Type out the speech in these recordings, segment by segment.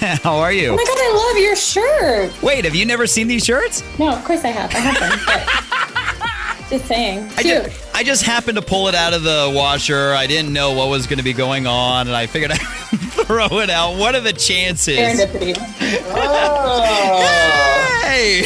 How are you? Oh my God, I love your shirt. Wait, have you never seen these shirts? No, of course I have. I have them. But just saying. Cute. I just happened to pull it out of the washer. I didn't know what was going to be going on, and I figured I'd throw it out. What are the chances? Serendipity. Oh. Hey!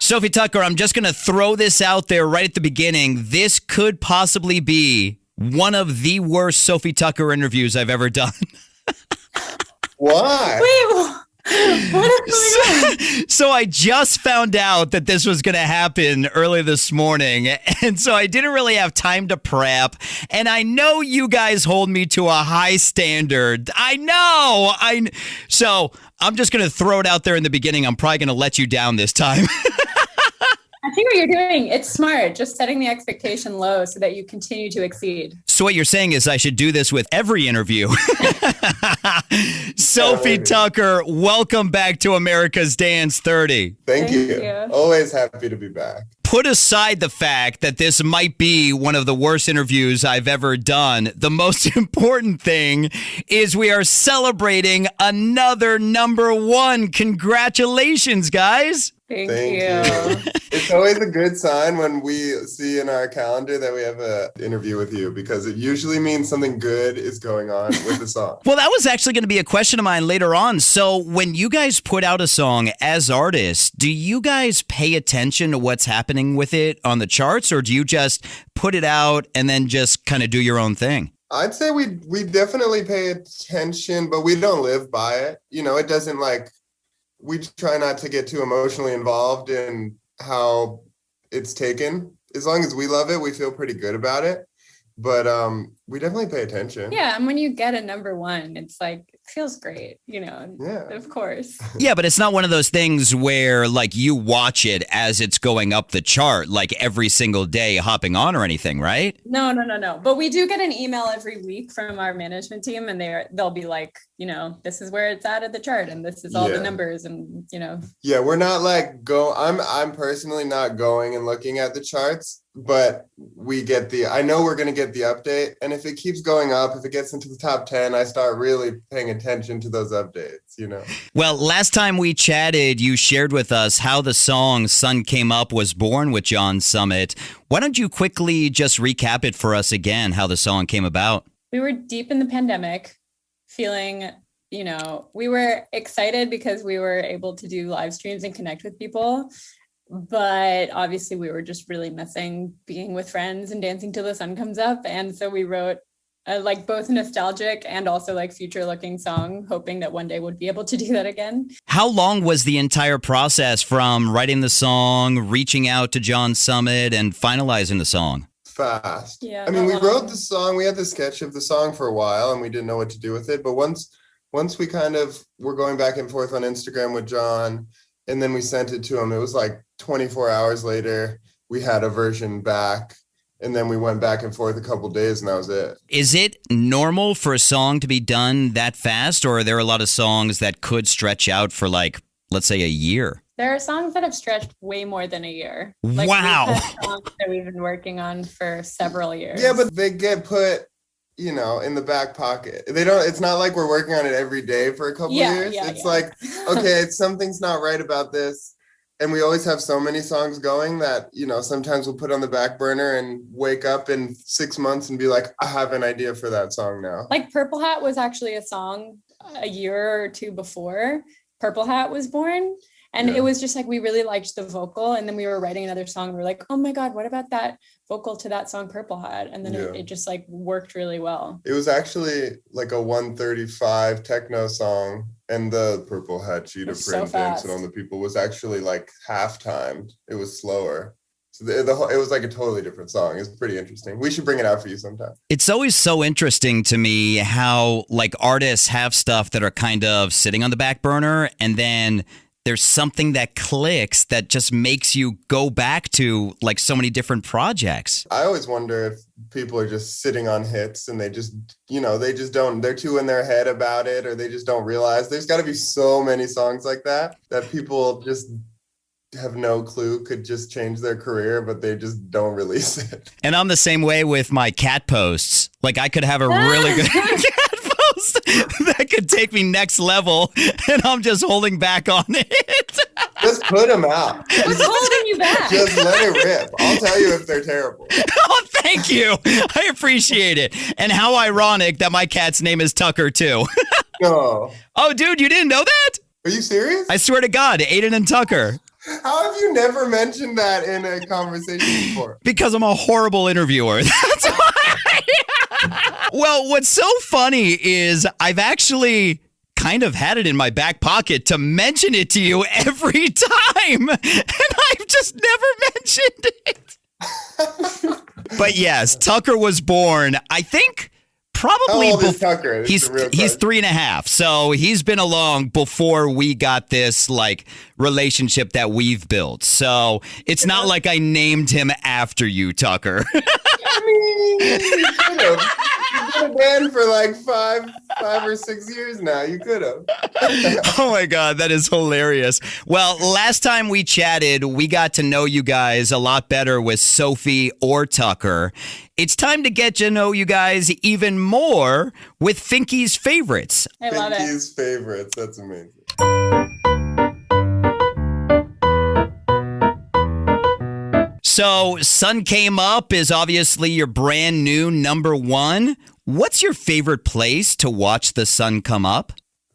SOFI Tukker, I'm just going to throw this out there right at the beginning. This could possibly be one of the worst SOFI Tukker interviews I've ever done. Why? Wait, what is going on? So I just found out that this was going to happen early this morning, and so I didn't really have time to prep, and I know you guys hold me to a high standard. I know. So I'm just going to throw it out there in the beginning. I'm probably going to let you down this time. I see what you're doing. It's smart. Just setting the expectation low so that you continue to exceed. So what you're saying is I should do this with every interview. SOFI Tukker, welcome back to America's Dance 30. Thank you. Always happy to be back. Put aside the fact that this might be one of the worst interviews I've ever done. The most important thing is we are celebrating another #1. Congratulations, guys. Thank you. It's always a good sign when we see in our calendar that we have an interview with you, because it usually means something good is going on with the song. Well, that was actually going to be a question of mine later on. So when you guys put out a song as artists, do you guys pay attention to what's happening with it on the charts, or do you just put it out and then just kind of do your own thing? I'd say we definitely pay attention, but we don't live by it. You know, it doesn't we try not to get too emotionally involved in how it's taken. As long as we love it, we feel pretty good about it. But we definitely pay attention. Yeah, and when you get a #1, it's like, it feels great, Yeah. of course. Yeah, but it's not one of those things where like you watch it as it's going up the chart, like every single day hopping on or anything, right? No. But we do get an email every week from our management team, and they'll be like, this is where it's at the chart, and this is all the numbers, and Yeah, we're not I'm personally not going and looking at the charts, but I know we're going to get the update, and if it keeps going up, if it gets into the top 10, I start really paying attention to those updates, Well, last time we chatted, you shared with us how the song Sun Came Up was born with John Summit. Why don't you quickly just recap it for us again, how the song came about? We were deep in the pandemic, feeling, we were excited because we were able to do live streams and connect with people. But obviously we were just really missing being with friends and dancing till the sun comes up. And so we wrote a both nostalgic and also future looking song, hoping that one day we'd be able to do that again. How long was the entire process from writing the song, reaching out to John Summit, and finalizing the song? Fast. Yeah. I mean, we wrote the song, we had the sketch of the song for a while, and we didn't know what to do with it. But once we kind of were going back and forth on Instagram with John, and then we sent it to him, it was 24 hours later, we had a version back, and then we went back and forth a couple days, and that was it. Is it normal for a song to be done that fast, or are there a lot of songs that could stretch out for let's say a year? There are songs that have stretched way more than a year. Wow. We've had songs that we've been working on for several years. Yeah, but they get put, in the back pocket. It's not like we're working on it every day for a couple years. It's okay, something's not right about this. And we always have so many songs going that, sometimes we'll put on the back burner and wake up in 6 months and be like, I have an idea for that song now. Purple Hat was actually a song a year or two before Purple Hat was born. And it was just we really liked the vocal. And then we were writing another song. We were like, oh my God, what about that vocal to that song Purple Hat? And then it just worked really well. It was actually a 135 techno song. And the Purple Hat cheetah print dancing on the people was actually half-timed. It was slower. So it was a totally different song. It's pretty interesting. We should bring it out for you sometime. It's always so interesting to me how artists have stuff that are kind of sitting on the back burner, and then there's something that clicks that just makes you go back to so many different projects. I always wonder if people are just sitting on hits and they just don't, they're too in their head about it, or they just don't realize there's got to be so many songs like that people just have no clue could just change their career, but they just don't release it. And I'm the same way with my cat posts. Like I could have a really good cat post that could take me next level, and I'm just holding back on it. Just put them out. What's holding you back? Just let it rip. I'll tell you if they're terrible. Oh, thank you. I appreciate it. And how ironic that my cat's name is Tucker, too. No. Oh, dude, you didn't know that? Are you serious? I swear to God, Aiden and Tucker. How have you never mentioned that in a conversation before? Because I'm a horrible interviewer. That's why. Well, what's so funny is I've actually kind of had it in my back pocket to mention it to you every time, and I've just never mentioned it. But yes, Tucker was born, I think, probably. How old is Tucker? He's 3.5, so he's been along before we got this like relationship that we've built. So it's not like I named him after you, Tucker. I mean, you could have. You've been a band for like five or 6 years now. You could have. Oh my God, that is hilarious. Well, last time we chatted, we got to know you guys a lot better with SOFI or Tucker. It's time to get to know you guys even more with Finky's favorites. I love it. Finky's favorites. That's amazing. So, Sun Came Up is obviously your brand new number one. What's your favorite place to watch the sun come up?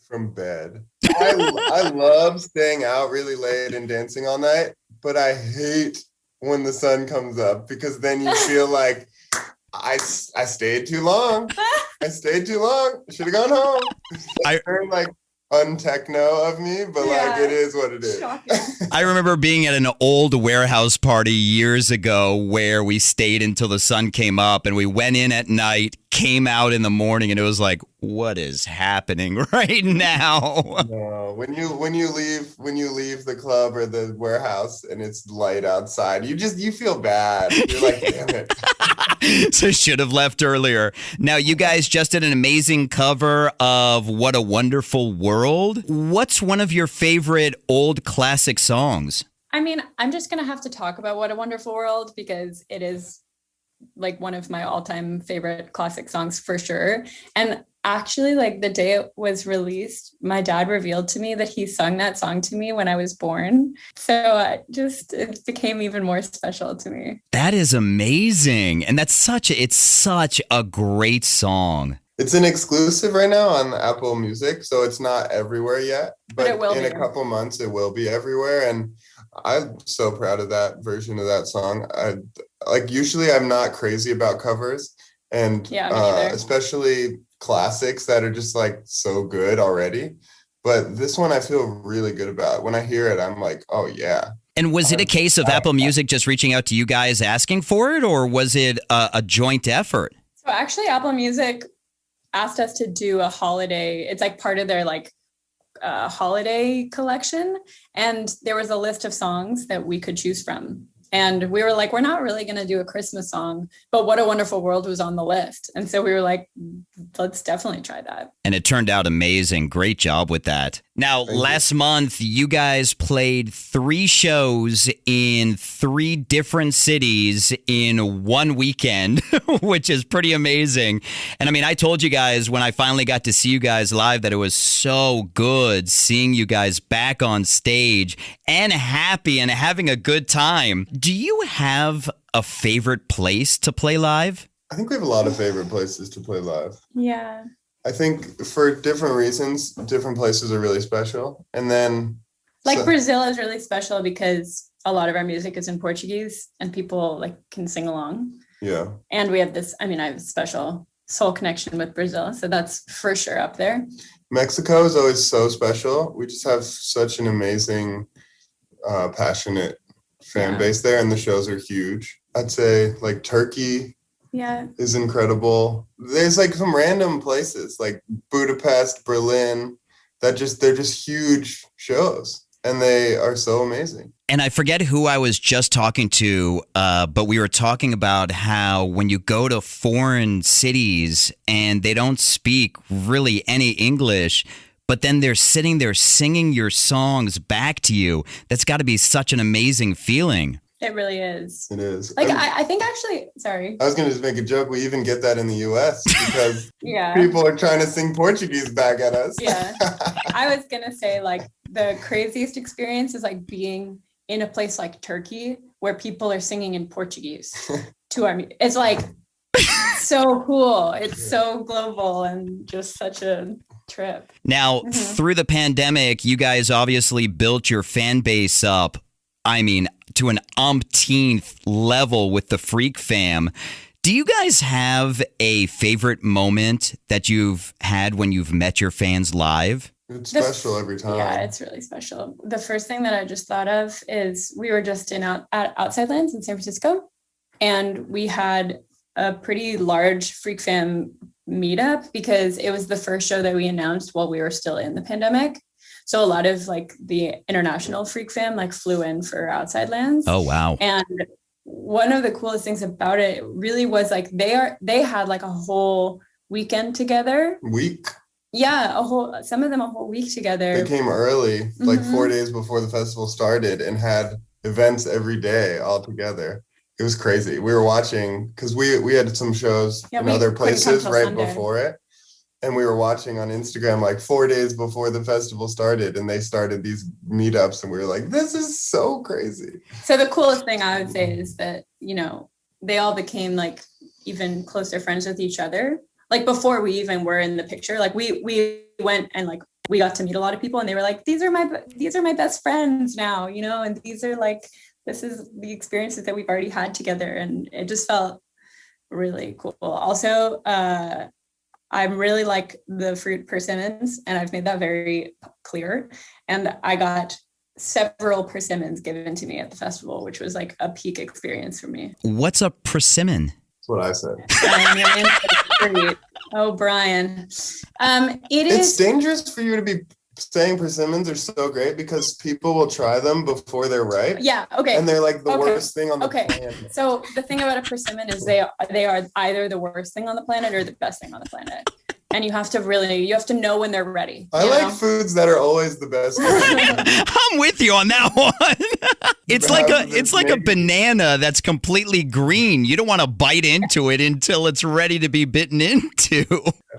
From bed. I love staying out really late and dancing all night, but I hate when the sun comes up because then you feel like I stayed too long. I stayed too long. Should have gone home. I turned like untechno of me, but like it is what it is. I remember being at an old warehouse party years ago where we stayed until the sun came up and we went in at night, came out in the morning, and it was like, what is happening right now? No, when you leave the club or the warehouse and it's light outside, you feel bad. You're like, damn it. So should have left earlier. Now, you guys just did an amazing cover of What a Wonderful World. What's one of your favorite old classic songs? I mean, I'm just going to have to talk about What a Wonderful World because it is like one of my all-time favorite classic songs for sure. And actually, like the day it was released, my dad revealed to me that he sung that song to me when I was born. So it became even more special to me. That is amazing. And it's such a great song. It's an exclusive right now on Apple Music, so it's not everywhere yet. But it will in be. a couple months, it will be everywhere. And I'm so proud of that version of that song. Usually I'm not crazy about covers, and especially classics that are just like so good already. But this one I feel really good about. When I hear it, I'm like, oh yeah. And was it a case of Apple Music just reaching out to you guys asking for it, or was it a joint effort? So actually, Apple Music asked us to do a holiday. It's like part of their holiday collection. And there was a list of songs that we could choose from. And we were like, we're not really going to do a Christmas song, but What a Wonderful World was on the list. And so we were like, let's definitely try that. And it turned out amazing. Great job with that. Now, last month, you guys played 3 shows in 3 different cities in one weekend, which is pretty amazing. And I mean, I told you guys when I finally got to see you guys live that it was so good seeing you guys back on stage and happy and having a good time. Do you have a favorite place to play live? I think we have a lot of favorite places to play live. Yeah. I think for different reasons, different places are really special. And then Brazil is really special because a lot of our music is in Portuguese and people can sing along. Yeah. And we have I have a special soul connection with Brazil. So that's for sure up there. Mexico is always so special. We just have such an amazing, passionate fan base there, and the shows are huge. I'd say Turkey is incredible. There's some random places like Budapest, Berlin, they're just huge shows, and they are so amazing. And I forget who I was just talking to, but we were talking about how when you go to foreign cities and they don't speak really any English, but then they're sitting there singing your songs back to you. That's got to be such an amazing feeling. It really is. It is. Like, I think actually, sorry. I was going to just make a joke. We even get that in the US because yeah. people are trying to sing Portuguese back at us. Yeah. I was going to say, like, the craziest experience is like being in a place like Turkey where people are singing in Portuguese to our music. It's like so cool. It's so global and just such a trip. Now, through the pandemic, you guys obviously built your fan base up. I mean, to an umpteenth level with the Freak Fam. Do you guys have a favorite moment that you've had when you've met your fans live? It's special every time. Yeah, it's really special. The first thing that I just thought of is we were just at Outside Lands in San Francisco, and we had a pretty large Freak Fam meetup because it was the first show that we announced while we were still in the pandemic. So a lot of like the international Freak Fam like flew in for Outside Lands. Oh, wow. And one of the coolest things about it really was like they had like a whole weekend together. Yeah, some of them a whole week together. They came early, like 4 days before the festival started, and had events every day all together. It was crazy. We were watching because we had some shows in other places right before it. And we were watching on Instagram like 4 days before the festival started, and they started these meetups, and we were like, this is so crazy. So the coolest thing I would say is that, you know, they all became like even closer friends with each other. Like before we even were in the picture, like we went and like we got to meet a lot of people, and they were like, these are my best friends now, you know, and these are like, this is the experiences that we've already had together. And it just felt really cool. Also, I'm really like the fruit persimmons, and I've made that very clear. And I got several persimmons given to me at the festival, which was like a peak experience for me. What's a persimmon? That's what I said. Oh, Brian. It's dangerous for you to be saying persimmons are so great because people will try them before they're ripe. Yeah. Okay. And they're like the worst thing on the planet. So the thing about a persimmon is they are either the worst thing on the planet or the best thing on the planet. And you have to know when they're ready. I like foods that are always the best. I'm with you on that one. It's like a banana that's completely green. You don't want to bite into it until it's ready to be bitten into.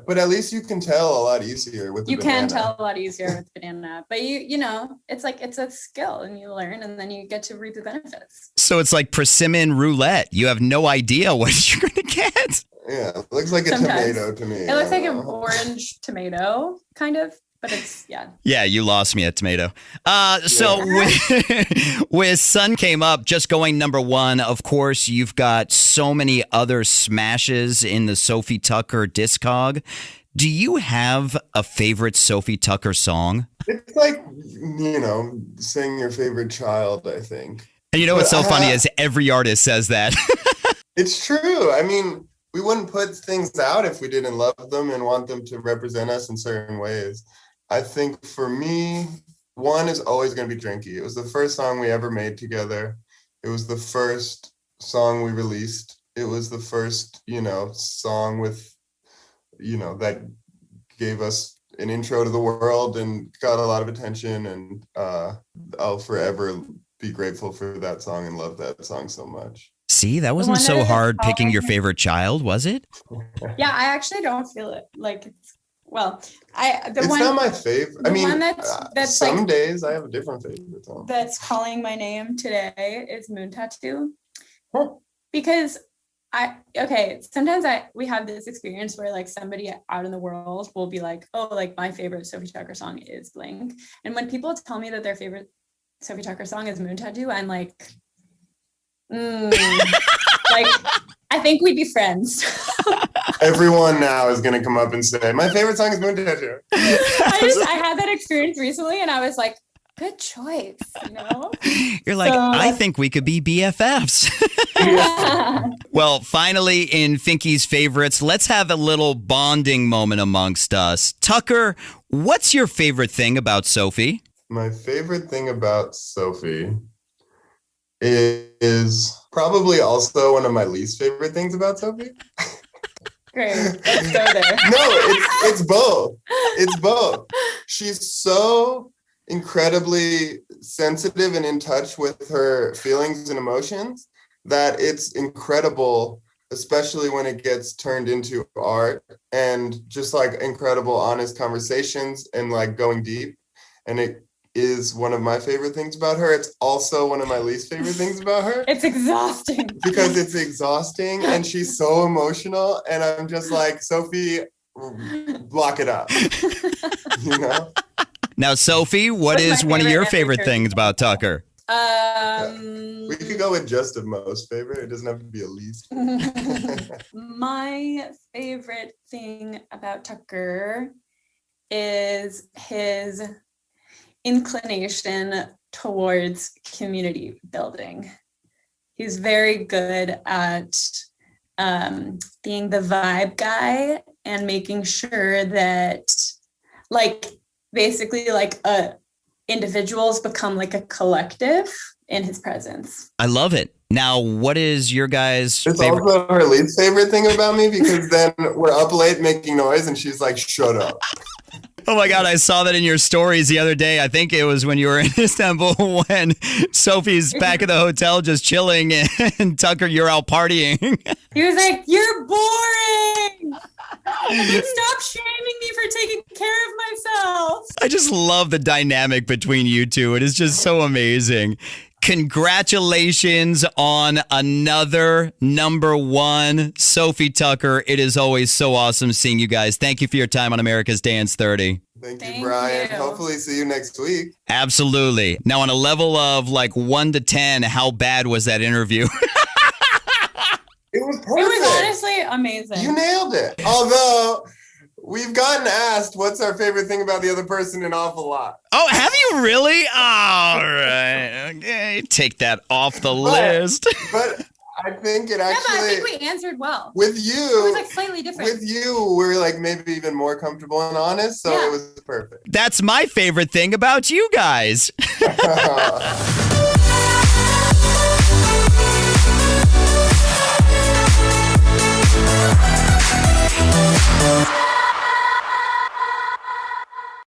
But at least you can tell a lot easier with the banana. You can tell a lot easier with banana. But you know, it's like it's a skill, and you learn, and then you get to reap the benefits. So it's like persimmon roulette. You have no idea what you're going to get. Yeah, it looks like a tomato to me. It looks like an orange tomato, kind of, but it's, yeah. Yeah, you lost me at tomato. So with Sun Came Up just going number one, of course, you've got so many other smashes in the SOFI Tukker discog. Do you have a favorite SOFI Tukker song? It's like, you know, saying your favorite child, I think. And you know what's so funny is every artist says that. It's true. I mean, we wouldn't put things out if we didn't love them and want them to represent us in certain ways. I think for me, one is always going to be Drinky. It was the first song we ever made together. It was the first song we released. It was the first, you know, song with, you know, that gave us an intro to the world and got a lot of attention. And I'll forever be grateful for that song and love that song so much. See, that wasn't so hard picking your favorite child, was it? Yeah, I actually don't feel it like it's, well, it's not my favorite. I mean, that's some like, days I have a different favorite song. That's calling my name today is Moon Tattoo. Huh. Because sometimes we have this experience where like somebody out in the world will be like, oh, like my favorite SOFI Tukker song is blank. And when people tell me that their favorite SOFI Tukker song is Moon Tattoo, I'm like, like I think we'd be friends. Everyone now is gonna come up and say, my favorite song is Moon Tattoo. I had that experience recently, and I was like, good choice, you know? You're like, I think we could be BFFs. Well, finally, in Finky's favorites, let's have a little bonding moment amongst us. Tukker, what's your favorite thing about SOFI? My favorite thing about SOFI is probably also one of my least favorite things about SOFI. Great. Let's go there. No, it's both. It's both. She's so incredibly sensitive and in touch with her feelings and emotions that it's incredible, especially when it gets turned into art and just like incredible, honest conversations and like going deep. And it is one of my favorite things about her. It's also one of my least favorite things about her. It's exhausting. Because it's exhausting and she's so emotional. And I'm just like, Sophie, block it up. You know? Now, Sophie, what is one of your favorite things about Tucker? We could go with just a most favorite. It doesn't have to be a least. My favorite thing about Tucker is his inclination towards community building. He's very good at being the vibe guy and making sure that basically individuals become like a collective in his presence. I love it. Now, what is your guys' It's favorite? also her least favorite thing about me because then we're up late making noise and she's like, shut up. Oh my God, I saw that in your stories the other day. I think it was when you were in Istanbul when Sophie's back at the hotel just chilling and Tucker, you're out partying. He was like, you're boring. Stop shaming me for taking care of myself. I just love the dynamic between you two. It is just so amazing. Congratulations on another #1, SOFI Tukker. It is always so awesome seeing you guys. Thank you for your time on America's Dance 30. Thank you, Brian. Hopefully see you next week. Absolutely. Now, on a level of 1 to 10, how bad was that interview? It was perfect. It was honestly amazing. You nailed it. Although we've gotten asked what's our favorite thing about the other person an awful lot. Oh, have you really? All right. Okay, take that off the list. But I think it actually... Yeah, but I think we answered well. With you... It was slightly different. With you, we're maybe even more comfortable and honest, so It was perfect. That's my favorite thing about you guys.